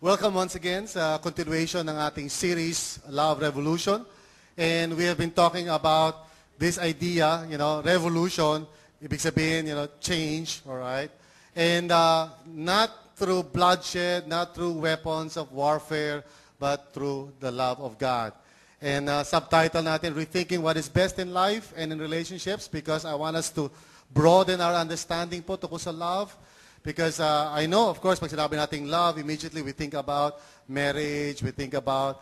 Welcome once again sa continuation ng ating series, Love Revolution. And we have been talking about this idea, revolution, ibig sabihin, change, all right? And not through bloodshed, not through weapons of warfare, but through the love of God. And subtitle natin, Rethinking What is Best in Life and in Relationships, because I want us to broaden our understanding po tungkol sa love. Because I know, of course, pag sinabi nating love, immediately we think about marriage, we think about,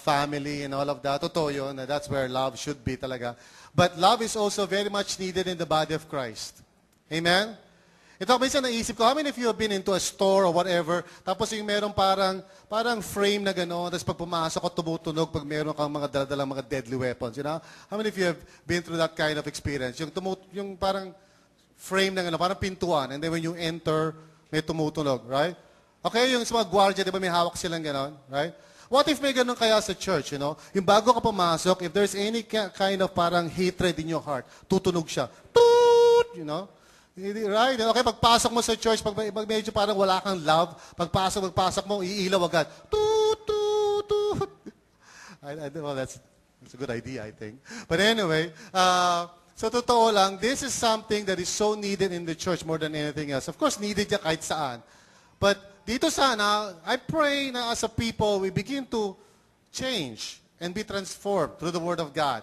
family and all of that. Totoo yun, that's where love should be talaga. But love is also very much needed in the body of Christ. Amen? Ito, minsan naisip ko, how many of you have been into a store or whatever, tapos yung merong parang frame na gano'n, tapos pag pumasok o tumutunog, pag meron kang mga daladalang mga deadly weapons, How many of you have been through that kind of experience? Yung parang frame na gano'n, parang pintuan, and then when you enter, may tumutunog, right? Okay, yung sa mga gwardiya, di ba may hawak silang gano'n, right? What if may gano'n kaya sa church, Yung bago ka pumasok, if there's any kind of parang hatred in your heart, tutunog siya. Toot! Right? Okay, pagpasok mo sa church, pag medyo parang wala kang love, pagpasok mo, iilaw agad. Toot! Toot! Toot! Well, that's a good idea, I think. But anyway, so totoo lang, this is something that is so needed in the church more than anything else. Of course, needed niya kahit saan. But dito sana, I pray na as a people, we begin to change and be transformed through the Word of God.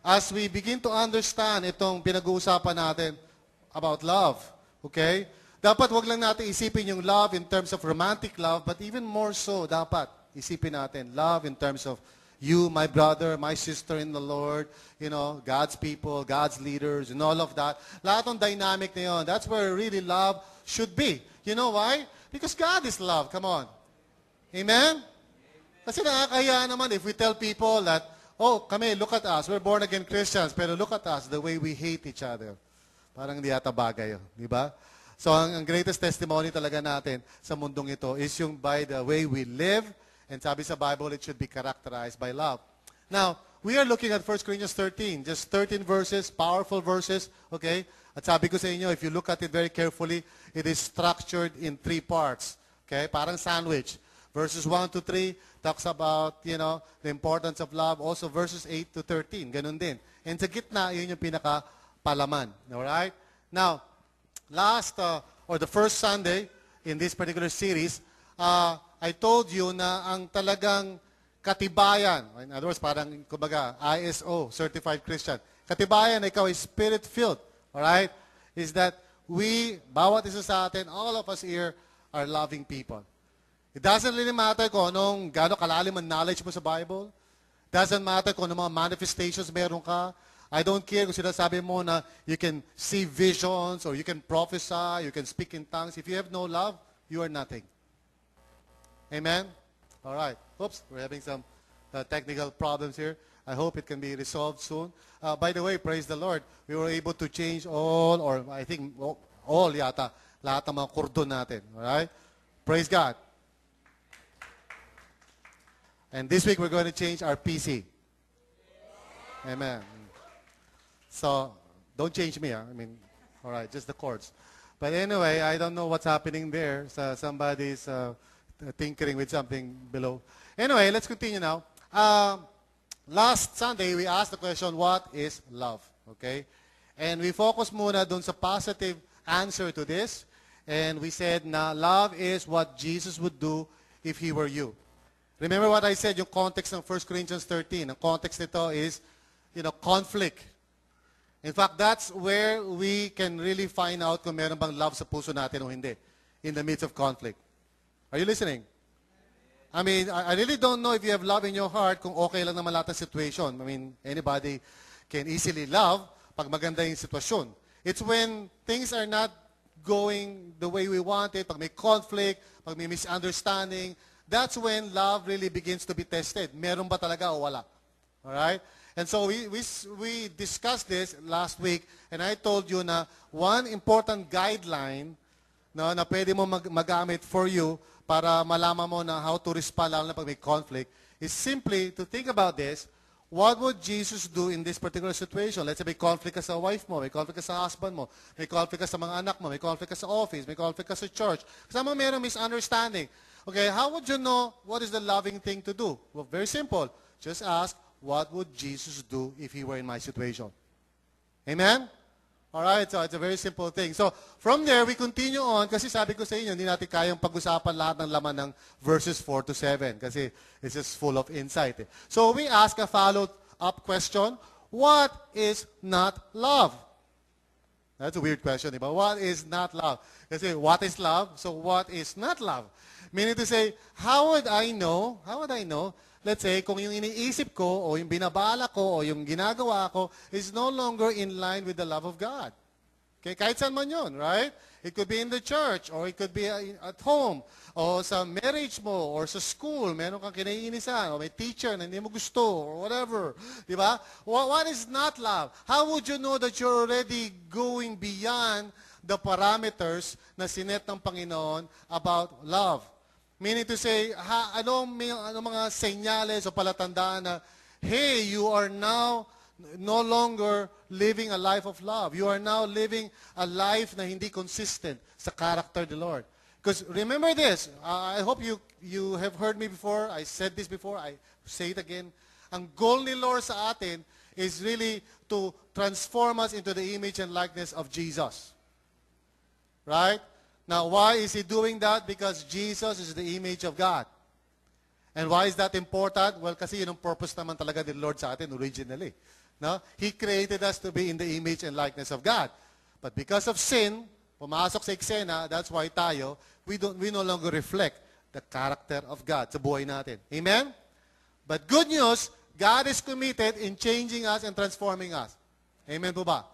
As we begin to understand itong pinag-uusapan natin about love. Okay? Dapat wag lang natin isipin yung love in terms of romantic love, but even more so, dapat isipin natin love in terms of you, my brother, my sister in the Lord, God's people, God's leaders, and all of that. Lahat ng dynamic na yun, that's where really love should be. You know why? Because God is love. Come on. Amen? Kasi nakakaya naman if we tell people that, oh, kami, look at us, we're born-again Christians, pero look at us, the way we hate each other. Parang hindi yata bagay yun. Di ba? So, ang greatest testimony talaga natin sa mundong ito is yung by the way we live. And sabi sa Bible, it should be characterized by love. Now, we are looking at 1 Corinthians 13. Just 13 verses, powerful verses. Okay? At sabi ko sa inyo, if you look at it very carefully, it is structured in 3 parts. Okay? Parang sandwich. Verses 1 to 3 talks about, the importance of love. Also, verses 8 to 13. Ganun din. And sa gitna, yun yung pinaka-palaman. Alright? Now, the first Sunday in this particular series, I told you na ang talagang katibayan, in other words, parang, kumbaga, ISO, Certified Christian, katibayan na ikaw is Spirit-filled, alright, is that bawat isa sa atin, all of us here are loving people. It doesn't really matter kung gaano kalalim ang knowledge mo sa Bible. Doesn't matter kung mga manifestations meron ka. I don't care kung sinasabi mo na you can see visions or you can prophesy, you can speak in tongues. If you have no love, you are nothing. Amen? All right. Oops, we're having some technical problems here. I hope it can be resolved soon. By the way, praise the Lord, we were able to change all yata, lahat ng mga kordon natin. All right? Praise God. And this week, we're going to change our PC. Amen. So, don't change me. All right, just the cords. But anyway, I don't know what's happening there. So somebody's tinkering with something below. Anyway, let's continue now. Last Sunday, we asked the question, what is love? Okay? And we focused muna dun sa positive answer to this. And we said na love is what Jesus would do if He were you. Remember what I said, yung context ng 1 Corinthians 13. Ang context nito is, conflict. In fact, that's where we can really find out kung meron bang love sa puso natin o hindi in the midst of conflict. Are you listening? I really don't know if you have love in your heart kung okay lang naman lahat ng situation. Anybody can easily love pag maganda yung sitwasyon. It's when things are not going the way we want it, pag may conflict, pag may misunderstanding, that's when love really begins to be tested. Meron ba talaga o wala? Alright? And so we discussed this last week, and I told you na one important guideline na pwede mo magamit for you para malaman mo na how to respond lalo na pag may conflict is simply to think about this. What would Jesus do in this particular situation? Let's say may conflict ka sa wife mo, may conflict ka sa husband mo, may conflict ka sa mga anak mo, may conflict ka sa office, may conflict ka sa church. Kasama mayroong misunderstanding. Okay, how would you know what is the loving thing to do? Well, very simple. Just ask, what would Jesus do if he were in my situation? Amen? Alright, so it's a very simple thing. So, from there, we continue on, kasi sabi ko sa inyo, hindi natin kayang pag-usapan lahat ng laman ng verses 4 to 7, kasi it's just full of insight. So, we ask a follow-up question, what is not love? That's a weird question, diba? What is not love? Kasi, what is love? So, what is not love? Meaning to say, how would I know, let's say, kung yung iniisip ko, o yung binabala ko, o yung ginagawa ko, is no longer in line with the love of God. Okay, kahit saan man yun, right? It could be in the church, or it could be at home, o sa marriage mo, or sa school, meron kang kinaiinisan, o may teacher na hindi mo gusto, or whatever. Di ba? What is not love? How would you know that you're already going beyond the parameters na sinet ng Panginoon about love? Meaning to say, ano mga senyales o palatandaan na, hey, you are now no longer living a life of love. You are now living a life na hindi consistent sa character of the Lord. Because remember this, I hope you have heard me before, I said this before, I say it again. Ang goal ni Lord sa atin is really to transform us into the image and likeness of Jesus. Right? Now, why is He doing that? Because Jesus is the image of God. And why is that important? Well, kasi yun ang purpose naman talaga ni Lord sa atin originally. No? He created us to be in the image and likeness of God. But because of sin, pumasok sa eksena, that's why tayo, we no longer reflect the character of God sa buhay natin. Amen? But good news, God is committed in changing us and transforming us. Amen po ba?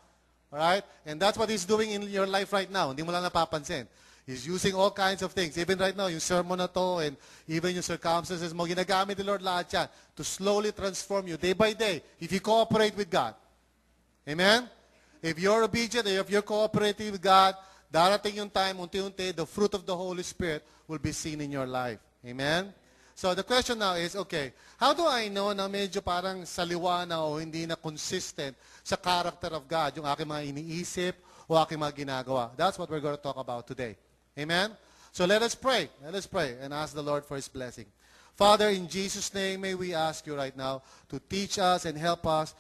Alright? And that's what He's doing in your life right now. Hindi mo lang napapansin. He's using all kinds of things. Even right now, yung sermon na to and even yung circumstances mo, ginagamit ni Lord lahat yan to slowly transform you day by day if you cooperate with God. Amen? If you're obedient, if you're cooperating with God, darating yung time, unti-unti, the fruit of the Holy Spirit will be seen in your life. Amen? So the question now is, okay, how do I know na medyo parang saliwa na o hindi na consistent sa character of God, yung aking mga iniisip o aking mga ginagawa? That's what we're going to talk about today. Amen? So let us pray. Let us pray and ask the Lord for His blessing. Father, in Jesus' name, may we ask you right now to teach us and help us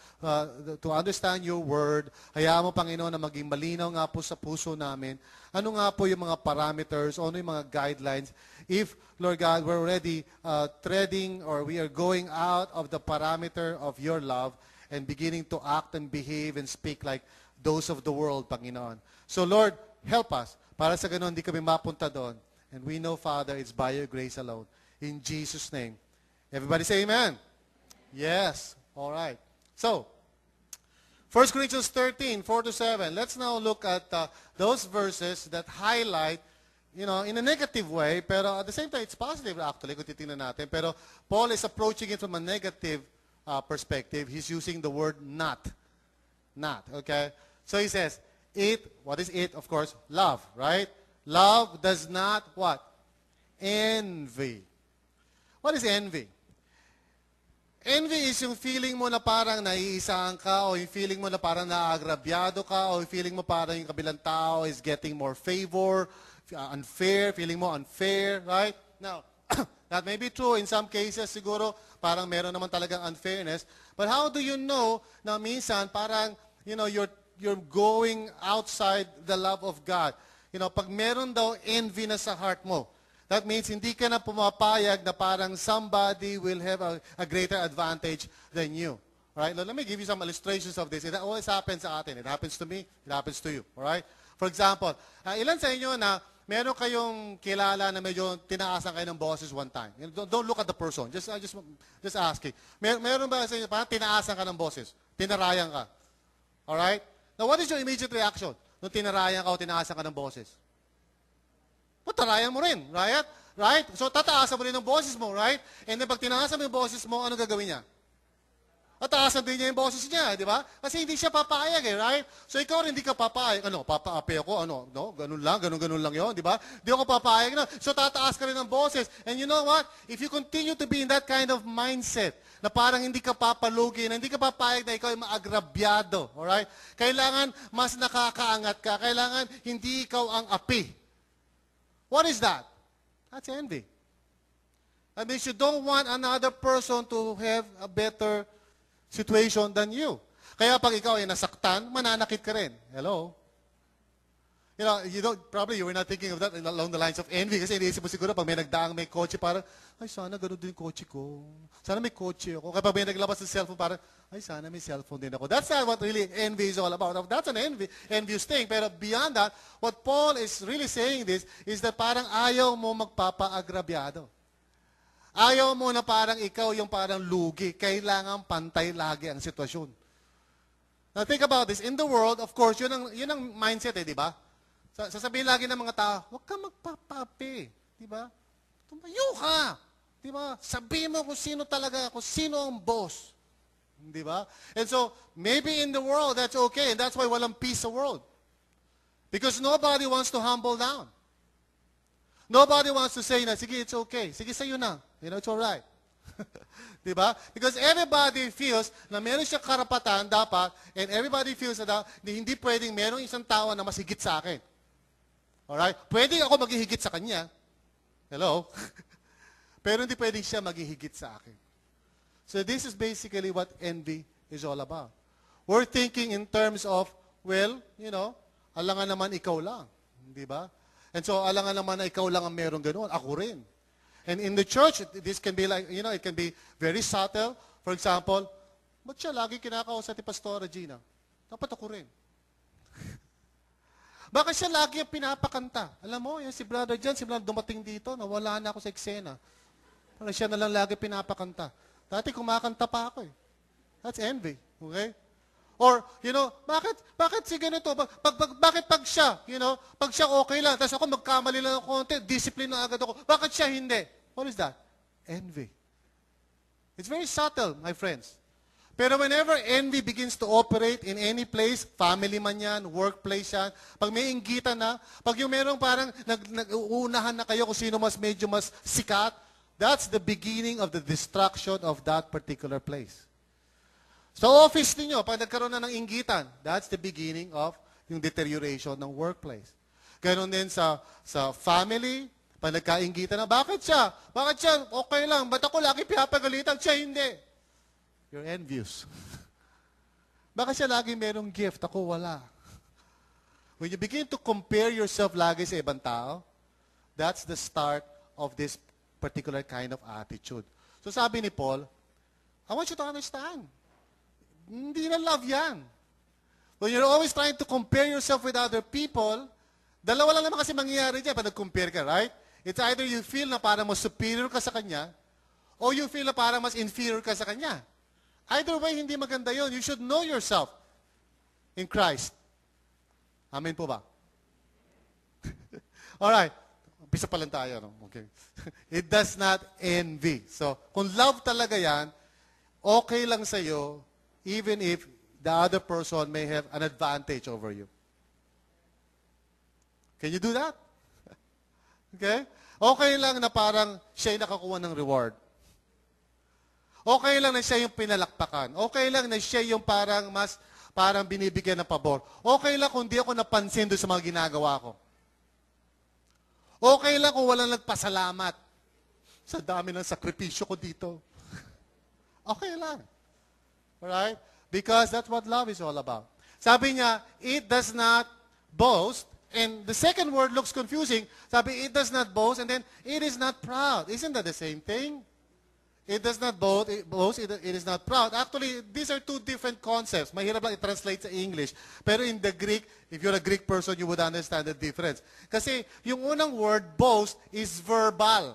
to understand your word. Hayaan mo, Panginoon, na maging malinaw nga po sa puso namin. Ano nga po yung mga parameters, ano yung mga guidelines. If, Lord God, we're already treading or we are going out of the parameter of your love and beginning to act and behave and speak like those of the world, Panginoon. So, Lord, help us. Para sa ganun, hindi kami mapunta doon. And we know, Father, it's by your grace alone. In Jesus' name. Everybody say amen. Yes. All right. So, 1 Corinthians 13, 4 to 7. Let's now look at those verses that highlight, in a negative way, pero at the same time, it's positive actually, kung titingnan natin. Pero Paul is approaching it from a negative perspective. He's using the word not. Not, okay? So he says, what is it? Of course, love, right? Love does not what? Envy. What is envy? Envy is yung feeling mo na parang naiisaan ka, o yung feeling mo na parang naagrabyado ka, o yung feeling mo parang yung kabilang tao is getting more favor, unfair, feeling mo unfair, right? Now, that may be true in some cases, siguro parang meron naman talagang unfairness. But how do you know na minsan parang, you're going outside the love of God? Pag meron daw envy na sa heart mo, that means hindi ka na pumapayag na parang somebody will have a greater advantage than you. Right? Let me give you some illustrations of this. It always happens sa atin. It happens to me. It happens to you. Alright? For example, ilan sa inyo na meron kayong kilala na medyo tinaasan kayo ng bosses one time? Don't look at the person. Just asking. Meron ba sa inyo parang tinaasan ka ng bosses? Tinarayan ka. Alright? Now, what is your immediate reaction nung tinarayan ka o tinaasan ka ng bosses? Patarayan mo rin, right? Right? So, tataasan mo rin ng boses mo, right? And then, pag tinaasan mo yung boses mo, ano gagawin niya? Tataasan din niya yung boses niya, di ba? Kasi hindi siya papayag, right? So, ikaw rin hindi ka papayag. Papaapi ako, no? Ganun lang yun, di ba? Di ako papayag na. So, tataas ka rin ng boses. And you know what? If you continue to be in that kind of mindset, na parang hindi ka papalugi, na hindi ka papayag na ikaw ay maagrabyado, alright? Kailangan mas nakakaangat ka. Kailangan hindi ikaw ang api. What is that? That's envy. That means you don't want another person to have a better situation than you. Kaya pag ikaw ay nasaktan, mananakit ka rin. Hello? Probably you were not thinking of that along the lines of envy kasi iniisip mo siguro pag may nagdaang may kotse parang, ay sana gano'n din yung kotse ko. Sana may kotse ako. Kapag may naglabas ng cellphone parang, ay sana may cellphone din ako. That's not what really envy is all about. That's an envious thing. Pero beyond that, what Paul is really saying this is that parang ayaw mo magpapaagrabyado. Ayaw mo na parang ikaw yung parang lugi. Kailangan pantay lagi ang sitwasyon. Now think about this. In the world, of course, yun ang mindset di ba? Sasabihin lagi ng mga tao, huwag ka magpapapi. Di ba? Tumayo ka. Di ba? Sabihin mo kung sino talaga, kung sino ang boss. Di ba? And so, maybe in the world, that's okay. And that's why walang peace sa world. Because nobody wants to humble down. Nobody wants to say na, sige, it's okay. Sige, sa'yo na. It's alright. Di ba? Because everybody feels na meron siyang karapatan dapat, and everybody feels na hindi pwedeng merong isang tao na mas higit sa akin. Alright? Pwede ako maghihigit sa kanya. Hello? Pero hindi pwedeng siya maghihigit sa akin. So this is basically what envy is all about. We're thinking in terms of, well, alangan naman ikaw lang. Di ba? And so, alangan naman na ikaw lang ang meron ganoon. Ako rin. And in the church, this can be like, it can be very subtle. For example, ba't siya lagi kinakausap ni Pastora Gina? Dapat ako rin. Bakit siya lagi ang pinapakanta? Alam mo, yung si brother dyan, simula dumating dito, nawala na ako sa eksena. Parang siya na lang lagi pinapakanta. Dati kumakanta pa ako eh. That's envy. Okay? Or, bakit si ganito? Bakit pag siya, pag siya okay lang, tapos ako magkamali lang ng konti, discipline na agad ako. Bakit siya hindi? What is that? Envy. It's very subtle, my friends. Pero whenever envy begins to operate in any place, family man yan, workplace yan, pag may inggitan na, pag yung merong parang nag-uunahan na kayo kung sino medyo mas sikat, that's the beginning of the destruction of that particular place. Sa office ninyo, pag nagkaroon na ng inggitan, that's the beginning of yung deterioration ng workplace. Ganon din sa family, pag nagkainggitan na, bakit siya? Bakit siya? Okay lang. Ba't ako lagi pinapagalitan? Siya hindi. You're envious. Bakit siya lagi merong gift? Ako wala. When you begin to compare yourself lagi sa ibang tao, that's the start of this particular kind of attitude. So sabi ni Paul, I want you to understand, hindi na love yan. When you're always trying to compare yourself with other people, dalawa lang naman kasi mangyayari dyan pag nag-compare ka, right? It's either you feel na parang mas superior ka sa kanya, or you feel na parang mas inferior ka sa kanya. Either way, hindi maganda yun. You should know yourself in Christ. Amen po ba? Alright. Umpisa pa lang tayo. No? Okay. It does not envy. So, kung love talaga yan, okay lang sa'yo, even if the other person may have an advantage over you. Can you do that? Okay? Okay lang na parang siya'y nakakuha ng reward. Okay lang na siya yung pinalakpakan. Okay lang na siya yung parang binibigyan ng pabor. Okay lang kung di ako napansin doon sa mga ginagawa ko. Okay lang kung walang nagpasalamat sa dami ng sakripisyo ko dito. Okay lang. Alright? Because that's what love is all about. Sabi niya, it does not boast. And the second word looks confusing. Sabi, it does not boast, and then it is not proud. Isn't that the same thing? It does not boast, it is not proud. Actually, these are two different concepts. Mahirap lang i-translate sa English. Pero in the Greek, if you're a Greek person, you would understand the difference. Kasi yung unang word, boast, is verbal.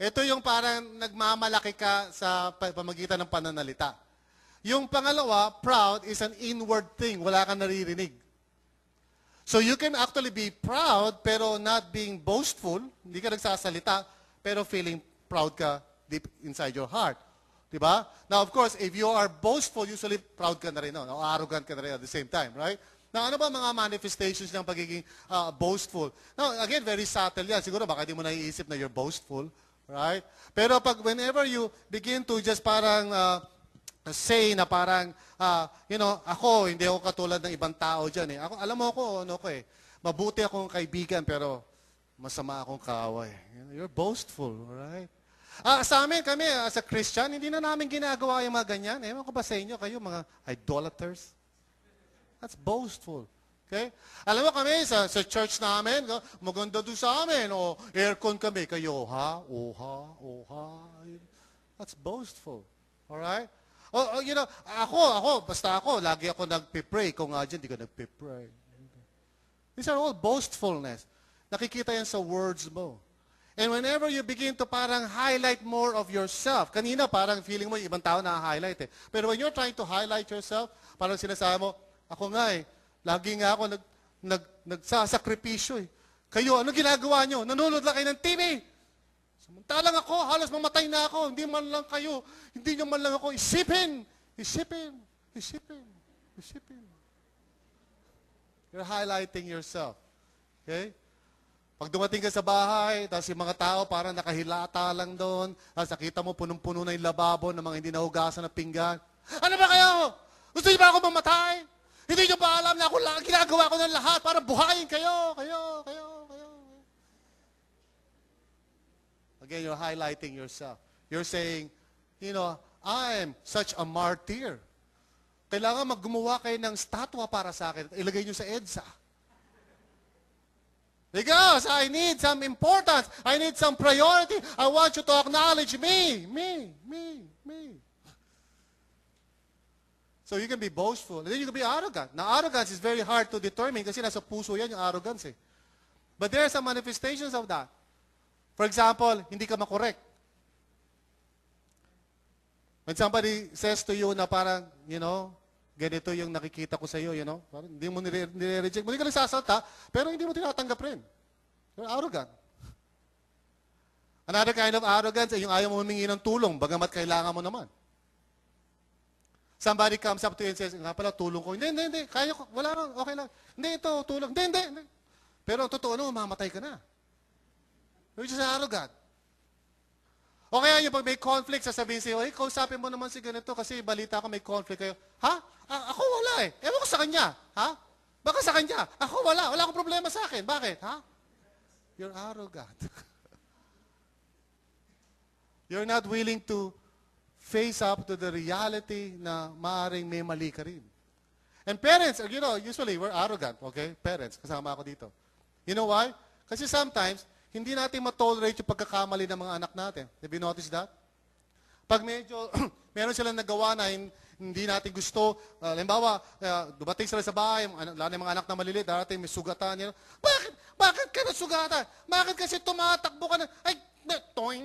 Ito yung parang nagmamalaki ka sa pamagitan ng pananalita. Yung pangalawa, proud, is an inward thing. Wala kang naririnig. So you can actually be proud, pero not being boastful. Hindi ka nagsasalita, pero feeling proud ka deep inside your heart. Diba? Now, of course, if you are boastful, usually proud ka na rin, no? O arrogant ka na rin at the same time, right? Now, ano ba mga manifestations ng pagiging boastful? Now, again, very subtle yan. Siguro baka di mo naiisip na you're boastful, right? Pero whenever you begin to just parang say na parang, ako, hindi ako katulad ng ibang tao dyan. Ako, alam mo ako, mabuti akong kaibigan, pero masama akong kaaway. You're boastful, right? Sa amin, kami, as a Christian, hindi na namin ginagawa yung mga ganyan. Ewan ko ba sa inyo, kayo mga idolaters? That's boastful. Okay? Alam mo kami, sa church namin, maganda doon sa amin, o aircon kami, kayo, ha? Oha. That's boastful. Alright? Basta ako, lagi ako nagpipray. Kung nga dyan, di ka nagpipray. These are all boastfulness. Nakikita yan sa words mo. And whenever you begin to parang highlight more of yourself, kanina parang feeling mo yung ibang tao na-highlight eh. Pero when you're trying to highlight yourself, parang sinasabi mo, ako nga eh, lagi nga ako nagsasakripisyo eh. Kayo, ano ginagawa nyo? Nanonood lang kayo ng TV. Samantalang ako, halos mamatay na ako. Hindi man lang kayo, hindi nyo man lang ako isipin. You're highlighting yourself. Okay? Pag dumating ka sa bahay, tapos yung mga tao parang nakahilata lang doon, tapos nakita mo punong-puno na yung lababo ng mga hindi nahugasan na pinggan. Ano ba kayo? Gusto niyo ba ako mamatay? Hindi niyo ba alam na ako lang ginagawa ko ng lahat para buhayin kayo? Again, you're highlighting yourself. You're saying, I am such a martyr. Kailangan gumawa kayo ng statwa para sa akin at ilagay niyo sa EDSA. Because I need some importance. I need some priority. I want you to acknowledge me. So you can be boastful. And then you can be arrogant. Now, arrogance is very hard to determine kasi nasa puso yan yung arrogance eh. But there are some manifestations of that. For example, hindi ka makorek. When somebody says to you na parang, ganito yung nakikita ko sa iyo, parang hindi mo nire-reject. Hindi ka nagsasalta, pero hindi mo tinatanggap rin. You're arrogant. Another kind of arrogance ay yung ayaw mo humingi ng tulong, bagamat kailangan mo naman. Somebody comes up to you and says, nga pala, tulong ko. Hindi. Kaya ko, wala lang, okay lang. Hindi, ito, tulong. Hindi. Pero ang totoo mamamatay ka na. You're just arrogant. O kaya yung pag may conflict, sasabihin sa'yo, kausapin mo naman si ganito kasi balita ko may conflict kayo. Ha? Ako wala eh. Ewan ko sa kanya. Ha? Baka sa kanya. Ako wala. Wala akong problema sa akin. Bakit? Ha? You're arrogant. You're not willing to face up to the reality na maaaring may mali ka rin. And parents, usually we're arrogant, okay? Parents, kasama ako dito. You know why? Kasi sometimes, hindi natin matolerate yung pagkakamali ng mga anak natin. Have you noticed that? Pag medyo, meron silang nagawa na hindi natin gusto, halimbawa, dumating sila sa bahay, lalo ng mga anak na maliliit, darating may sugatan. Bakit ka nasugatan? Bakit kasi tumatakbo ka na? Toing!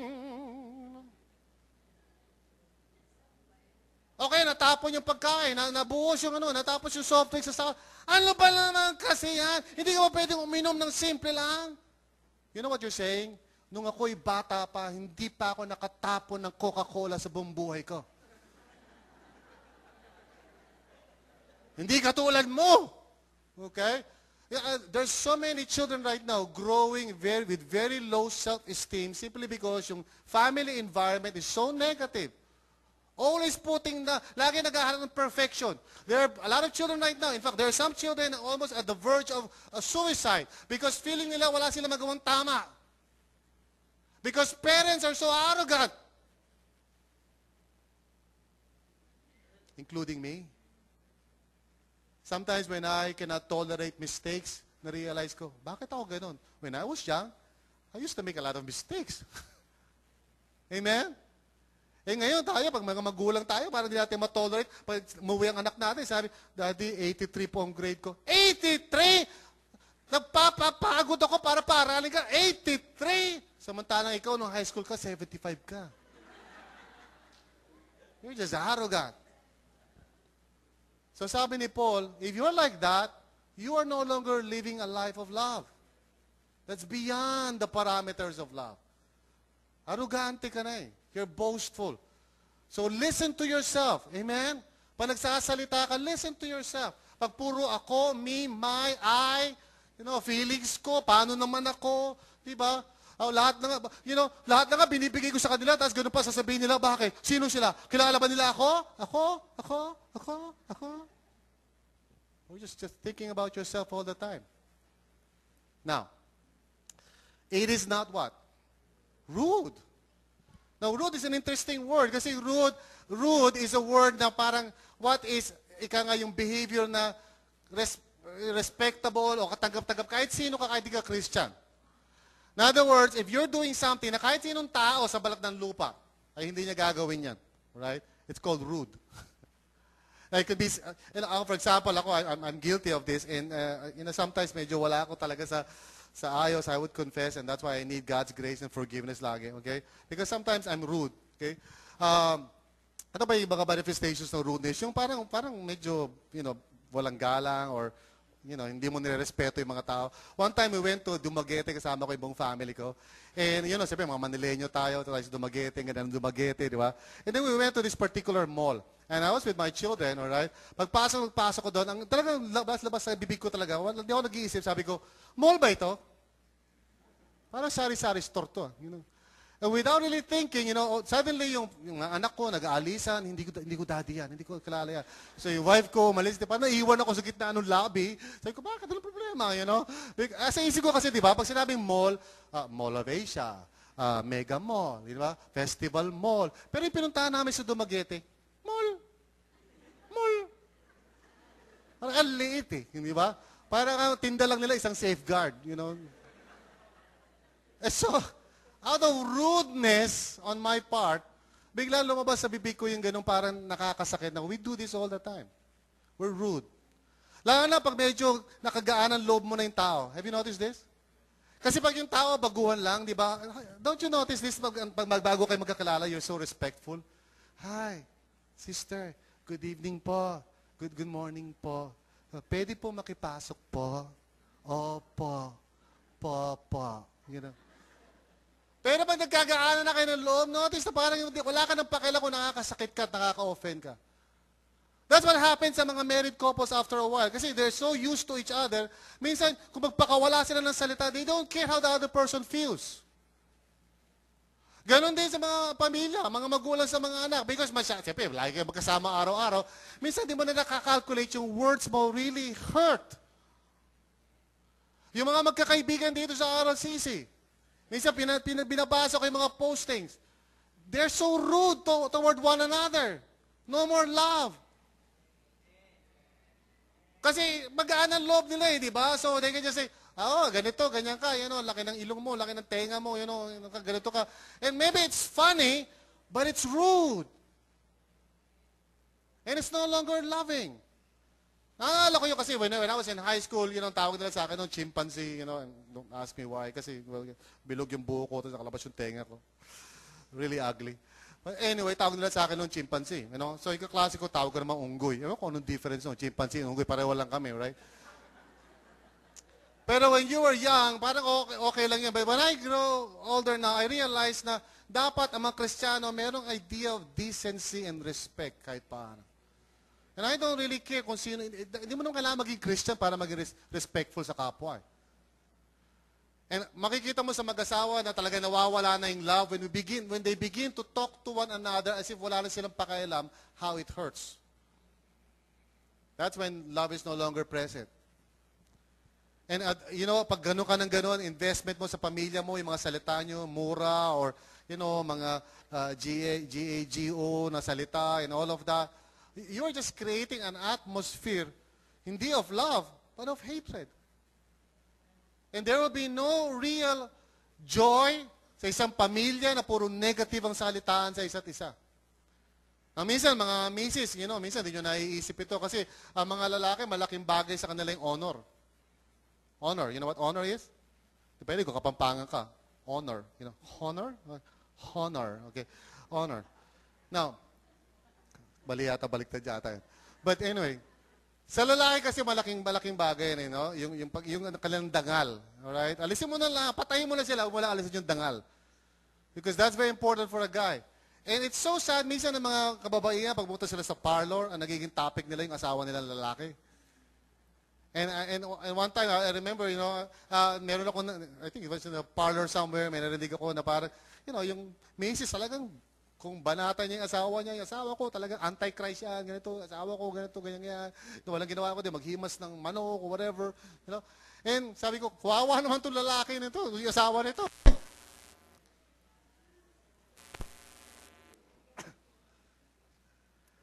Okay, natapon yung pagkain, nabuhos yung natapos yung soft drinks sa ano ba naman kasi yan? Hindi ka ba pwedeng uminom ng simple lang? You know what you're saying? Nung ako'y bata pa, hindi pa ako nakatapon ng Coca-Cola sa buong buhay ko. Hindi katulad mo. Okay? There's so many children right now growing with very low self-esteem simply because yung family environment is so negative. Always lagi naghahanap ng perfection. There are a lot of children right now. In fact, there are some children almost at the verge of suicide because feeling nila wala sila magawang tama. Because parents are so arrogant. Including me. Sometimes when I cannot tolerate mistakes, na-realize ko, bakit ako ganun? When I was young, I used to make a lot of mistakes. Amen? Ngayon tayo, pag mga magulang tayo, parang hindi natin matolerate. Pag umuwi ang anak natin, sabi, Daddy, 83 po ang grade ko. 83? Nagpapagod ako para aralin ka. 83? Samantalang ikaw, nung high school ka, 75 ka. You're just arrogant. So sabi ni Paul, if you're like that, you are no longer living a life of love. That's beyond the parameters of love. Arrogante ka na eh. You're boastful. So listen to yourself. Amen? Pag nagsasalita ka, listen to yourself. Pag puro ako, me, my, I, feelings ko, paano naman ako, di ba? Lahat na nga binibigay ko sa kanila, tapos ganoon pa sasabihin nila, bakit? Sino sila? Kilala ba nila ako? Ako. We're just thinking about yourself all the time. Now, it is not what? Rude Now, rude is an interesting word kasi rude is a word na parang what is, ika nga yung behavior na respectable o katanggap-tanggap kahit sino ka, kahit di ka Christian. In other words, if you're doing something na kahit sinong tao sa balat ng lupa, ay hindi niya gagawin yan. Right? It's called rude. It could be, for example, ako, I'm guilty of this, and sometimes medyo wala ako talaga sa ayos, I would confess, and that's why I need God's grace and forgiveness lagi, okay? Because sometimes I'm rude, okay? Ano ba yung mga manifestations ng rudeness? Yung parang medyo, walang galang or, hindi mo nirerespeto yung mga tao. One time we went to Dumaguete, kasama ko yung buong family ko. And, siyempre, mga Manileño tayo sa Dumaguete, ganun Dumaguete, di ba? And then we went to this particular mall. And I was with my children, alright? Pagpasok ko doon, talagang labas sa bibig ko talaga. Hindi ako nag-iisip, sabi ko, mall ba ito? Parang sari-sari store to. And without really thinking, suddenly yung anak ko nag-aalisan, hindi ko daddy yan, hindi ko kilala yan. So yung wife ko, malis, parang naiwan ako sa gitna ng lobby. Sabi ko, bakit? Anong problema, Sa isip ko kasi, di ba, pag sinabing mall, Mall of Asia, Mega Mall, di ba? Festival Mall. Pero yung pinuntahan namin sa Dumaguete, mall. Parang ang liit hindi ba? Parang tinda lang nila isang safeguard, So, out of rudeness on my part, bigla lumabas sa bibig ko yung ganun parang nakakasakit na we do this all the time. We're rude. Lalo na pag medyo nakagaan ang loob mo na yung tao. Have you noticed this? Kasi pag yung tao baguhan lang, di ba? Don't you notice this? Pag magbago kayo magkakilala, you're so respectful. Hi, sister. Good evening po. Good morning po. Pwede po makipasok po? Opo. Po. Pero pag nagkagaanan na kayo ng loob, notice na parang wala ka ng pakialam kung nakakasakit ka at nakaka-offend ka. That's what happens sa mga married couples after a while. Kasi they're so used to each other, minsan, kung magpakawala sila ng salita, they don't care how the other person feels. Ganon din sa mga pamilya, mga magulang sa mga anak. Because, siyempre, lagi kayo magkasama araw-araw, minsan di mo na nakakalculate yung words mo really hurt. Yung mga magkakaibigan dito sa RLCC, minsan binabasa ko yung mga postings. They're so rude toward one another. No more love. Kasi magaan ang loob nila di ba? So they can just say, ganito, ganyan ka, laki ng ilong mo, laki ng tenga mo, ganito ka. And maybe it's funny, but it's rude. And it's no longer loving. Naalala ko yun kasi when I was in high school, tawag nila sa akin ng chimpanzee, don't ask me why, kasi bilog yung buho ko, tapos nakalabas yung tenga ko. Really ugly. But anyway, tawag nila sa akin ng chimpanzee. So yung kaklase ko, tawag ko naman unggoy. Ewan ko anong difference ng chimpanzee and unggoy, pareho lang kami, right? Pero when you were young, parang okay lang yan. But when I grow older now, I realize na dapat ang mga Kristiyano, merong idea of decency and respect kahit paano. And I don't really care kung sino, hindi mo naman kailangan maging Christian para maging respectful sa kapwa. And makikita mo sa mag-asawa na talaga nawawala na yung love when they begin to talk to one another as if wala na silang pakialam, how it hurts. That's when love is no longer present. And pag gano'n ka ng gano'n, investment mo sa pamilya mo, yung mga salita nyo, mura, or mga GAGO na salita, and all of that, you are just creating an atmosphere, hindi of love, but of hatred. And there will be no real joy sa isang pamilya na puro negative ang salitaan sa isa't isa. Minsan, mga misis, minsan hindi nyo naiisip ito kasi ang mga lalaki, malaking bagay sa kanila yung honor. Honor. You know what honor is? Depende kung kapampangan ka. Honor. Honor? Honor. Okay. Honor. Now, bali yata, baliktad yata. But anyway, sa lalaki kasi malaking bagay yan, yung kanilang dangal. Alright? Alisin mo na lang, patayin mo na sila, wala alisin yung dangal. Because that's very important for a guy. And it's so sad, minsan ng mga kababaihan, pagpunta sila sa parlor, ang nagiging topic nila yung asawa nila lalaki. And one time, I remember, meron ako, I think it was in a parlor somewhere, may narinig ako na parang, yung misis talagang, kung banatan niya yung asawa ko talagang anti-Christ yan, ganito, asawa ko, ganito, ganyan yan. Walang ginawa ko din, maghimas ng manok or whatever. And sabi ko, kawawa naman itong lalaki nito, yung asawa nito.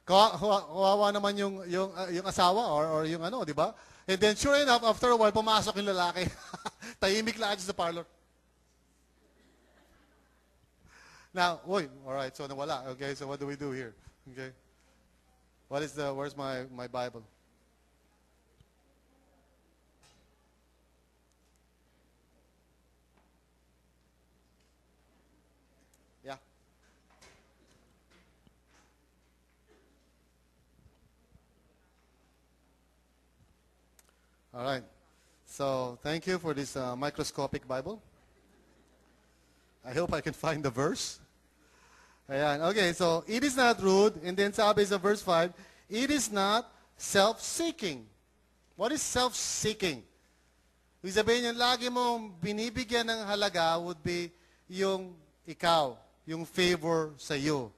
Kawawa naman yung asawa or yung ano, di ba? And then sure enough, after a while, pumasok yung lalaki. Tahimik lang sa parlor. Now, all right, so nawala. Okay, so what do we do here? Okay. Where's my Bible? Yeah. All right. So, thank you for this microscopic Bible. I hope I can find the verse. Ayan. Okay, so, it is not rude. And then sabi sa verse 5, it is not self-seeking. What is self-seeking? Ibig sabihin yung lagi mong binibigyan ng halaga would be yung ikaw, yung favor sa iyo,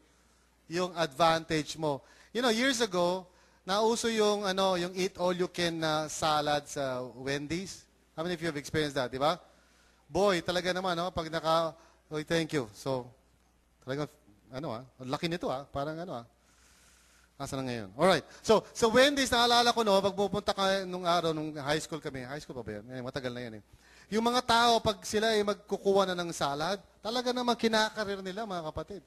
yung advantage mo. You know, years ago, nauso yung eat all you can salad sa Wendy's. How many of you have experienced that, di ba? Boy, talaga naman, pag thank you. So, talaga, laki nito parang asa na ngayon? Alright. So Wendy's, naalala ko pag pupunta ka nung araw, nung high school kami, high school pa ba yan? Matagal na yan eh. Yung mga tao, pag sila ay magkukuha na ng salad, talaga naman kinakarir nila, mga kapatid.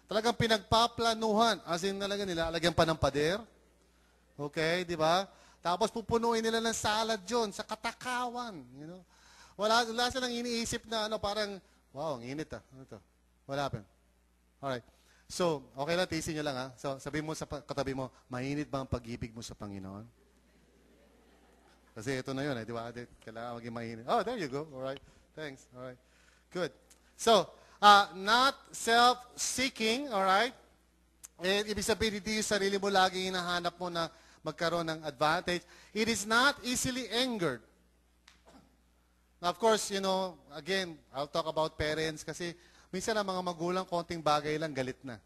Talagang pinagpaplanuhan, as in talaga nila, lagyan pa ng pader. Okay, di ba? Tapos pupunuin nila ng salad yun, sa katakawan. You know? Wala silang iniisip na parang, wow, ang init Ano to? What happened? Alright. So, okay lang, tiisin nyo lang So, sabihin mo sa katabi mo, mainit ba ang pag-ibig mo sa Panginoon? Kasi ito na yun di ba? Kailangan maging mainit. Oh, there you go. Alright. Thanks. Alright. Good. So, not self-seeking, alright? And ibig sabihin, hindi yung sarili mo laging hinahanap mo na magkaroon ng advantage. It is not easily angered. Now, of course, again, I'll talk about parents kasi minsan ang mga magulang, konting bagay lang, galit na.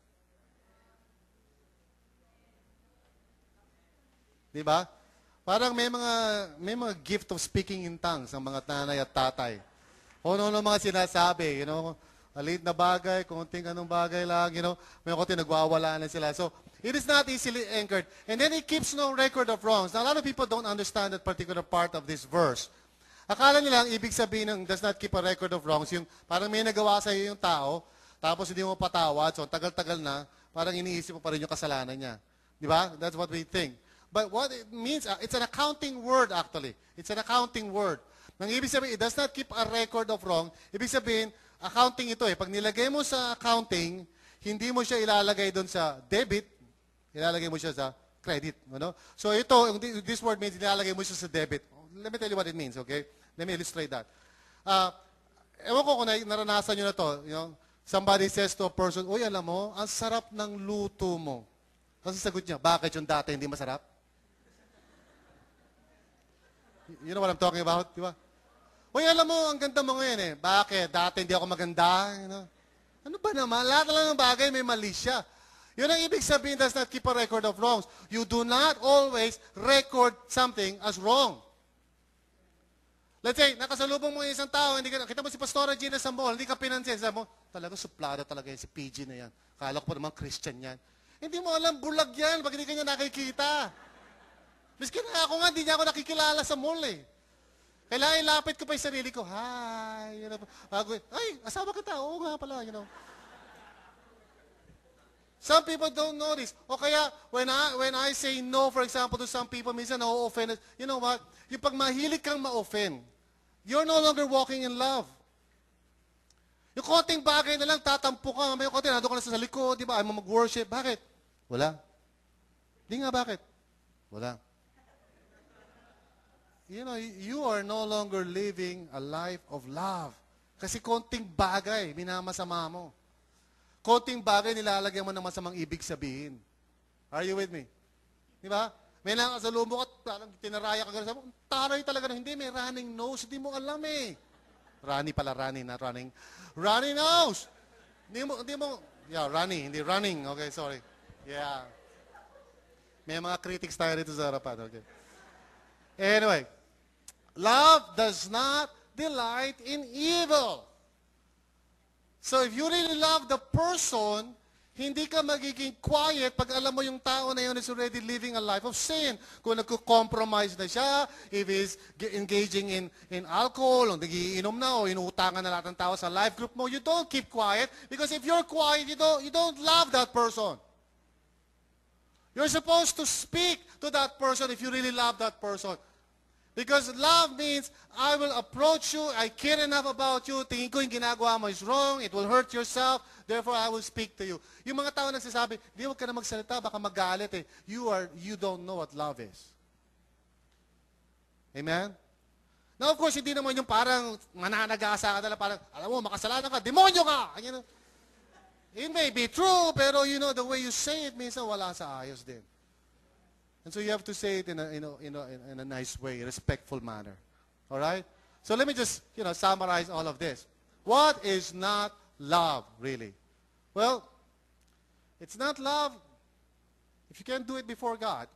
Di ba? Parang may mga gift of speaking in tongues ang mga nanay at tatay. Kung ano mga sinasabi, maliit na bagay, konting anong bagay lang, may konting nagwawala na sila. So, it is not easily anchored. And then it keeps no record of wrongs. Now, a lot of people don't understand that particular part of this verse. Akala nila, ang ibig sabihin ng does not keep a record of wrongs, yung parang may nagawa sa iyo yung tao, tapos hindi mo patawad, so tagal-tagal na, parang iniisip mo pa rin yung kasalanan niya. Di ba? That's what we think. But what it means, it's an accounting word actually. It's an accounting word. Nang ibig sabihin, it does not keep a record of wrong. Ibig sabihin, accounting ito Pag nilagay mo sa accounting, hindi mo siya ilalagay doon sa debit, ilalagay mo siya sa credit. So ito, this word means ilalagay mo siya sa debit. Let me tell you what it means, okay? Let me illustrate that. Ewan ko kung naranasan nyo na to. Somebody says to a person, uy, alam mo, ang sarap ng luto mo. Kasi sagot niya, bakit yung dati hindi masarap? You know what I'm talking about, di ba? Uy, alam mo, ang ganda mo ngayon Bakit? Dati hindi ako maganda. Ano ba naman? Lahat lang ng bagay may mali siya. Yun ang ibig sabihin, does not keep a record of wrongs. You do not always record something as wrong. Let's say, nakasalubong mo yung isang tao, kita mo si Pastora Gina sa mall, hindi ka pinansin. Sabi mo, talaga suplada talaga yan, si PG na yan. Kala ko pa naman Christian yan. Hindi mo alam, bulag yan, pag hindi ka niya nakikita. Miskin na ako nga, hindi niya ako nakikilala sa mall Kailangan ilapit ko pa yung sarili ko, hi. Ay, asawa kita, oo nga pala, Some people don't notice. O kaya, when I say no, for example, to some people, minsan na-offend. You know what? Yung pag mahilig kang ma-offend, you're no longer walking in love. Yung konting bagay na lang, tatampo ka. May konting, nandun ka na sa likod, di ba? Ay mo mag-worship. Bakit? Wala. Di nga, bakit? Wala. You are no longer living a life of love. Kasi konting bagay, minamasama mo. Konting bagay, nilalagyan mo ng masamang ibig sabihin. Are you with me? Di ba? May nakasalubong at parang tinaraya ka gano'n. Taray talaga na hindi, may running nose. Hindi mo alam Runny pala, running, not running. Runny nose! Hindi mo, yeah, runny, hindi running. Okay, sorry. Yeah. May mga critics tayo rito sa harapan. Okay. Anyway, love does not delight in evil. So if you really love the person, Hindi ka magiging quiet pag alam mo yung tao na yun is already living a life of sin. Kung nagko-compromise na siya, if he's engaging in alcohol, o nagiinom na, o inuutangan na lahat ng tao sa life group mo, you don't keep quiet. Because if you're quiet, you don't love that person. You're supposed to speak to that person if you really love that person. Because love means, I will approach you, I care enough about you, tingin ko yung ginagawa mo is wrong, it will hurt yourself, therefore I will speak to you. Yung mga tao nagsasabi, di huwag ka na magsalita, baka magalit eh. You don't know what love is. Amen? Now of course, hindi naman yung parang mananagasa ka na parang, alam mo, makasalanan ka, demonyo ka! You know? It may be true, pero you know, the way you say it, minsan wala sa ayos din. And so you have to say it in a nice way, respectful manner. All right? So let me just, summarize all of this. What is not love, really? Well, it's not love if you can't do it before God.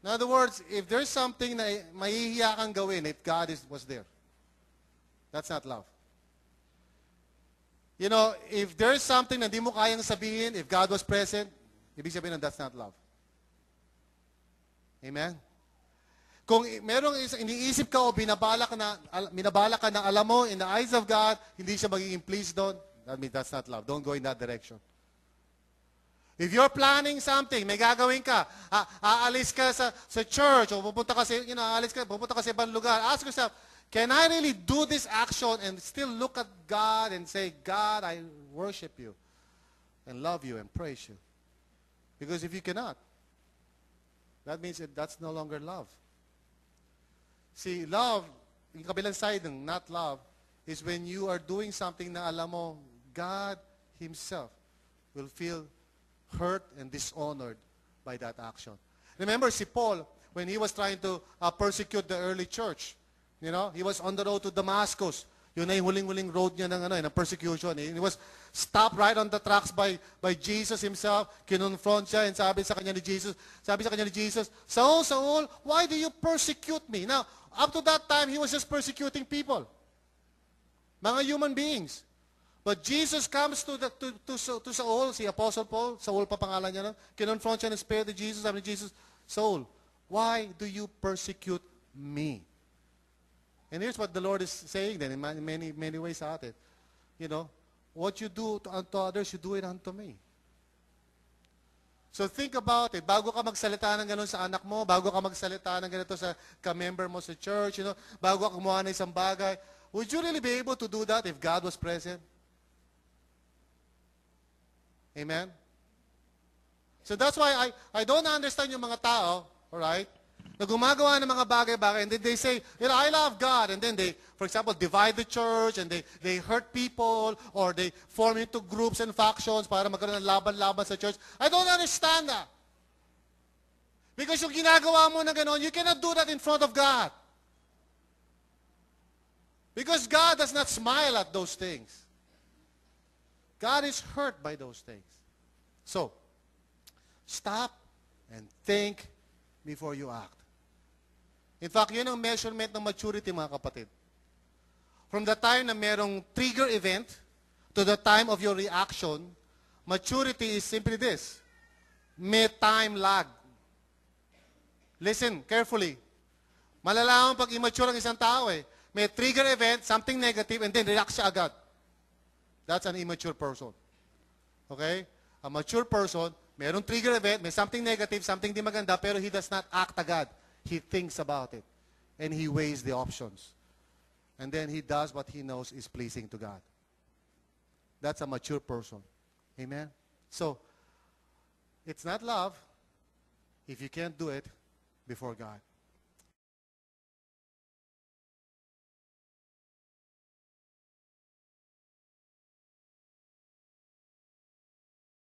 In other words, if there's something na mahihiya kang gawin if God was there, that's not love. You know, if there's something na di mo kayang sabihin, if God was present, ibig sabihin na that's not love. Amen? Kung merong iniisip ka o binabala ka na alam mo, in the eyes of God, hindi siya magiging pleased doon, that means that's not love. Don't go in that direction. If you're planning something, may gagawin ka, aalis ka sa church, o pupunta ka sa ibang lugar, ask yourself, can I really do this action and still look at God and say, God, I worship you and love you and praise you? Because if you cannot, that means that's no longer love. See, love, yung kabilang side ng not love, is when you are doing something na alam mo, God Himself will feel hurt and dishonored by that action. Remember si Paul, when he was trying to persecute the early church, he was on the road to Damascus. Yun na yung huling-huling road niya ng persecution. He was stopped right on the tracks by Jesus Himself. Kinonfront siya and sabi sa kanya ni Jesus, Saul, Saul, why do you persecute me? Now, up to that time, he was just persecuting people. Mga human beings. But Jesus comes to Saul, si Apostle Paul, Saul pa pangalan niya, kinonfront siya ng Spirit of Jesus, sabi ni Jesus, Saul, why do you persecute me? And here's what the Lord is saying then in many ways sa atin. What you do unto others, you do it unto me. So think about it. Bago ka magsalita ng gano'n sa anak mo, bago ka magsalita ng ganito sa ka-member mo sa church, bago ka gumawa ng isang bagay, would you really be able to do that if God was present? Amen? So that's why I don't understand yung mga tao, alright? Na gumagawa ng mga bagay-bagay, and then they say, I love God, and then they, for example, divide the church, and they hurt people, or they form into groups and factions para magkaroon ng laban-laban sa church. I don't understand that. Because yung ginagawa mo na gano'n, you cannot do that in front of God. Because God does not smile at those things. God is hurt by those things. So, stop and think before you act. In fact, yun ang measurement ng maturity, mga kapatid. From the time na merong trigger event to the time of your reaction, maturity is simply this. May time lag. Listen carefully. Malalaman pag immature ang isang tao eh. May trigger event, something negative, and then react siya agad. That's an immature person. Okay? A mature person, merong trigger event, may something negative, something di maganda, pero he does not act agad. He thinks about it. And he weighs the options. And then he does what he knows is pleasing to God. That's a mature person. Amen? So, it's not love if you can't do it before God.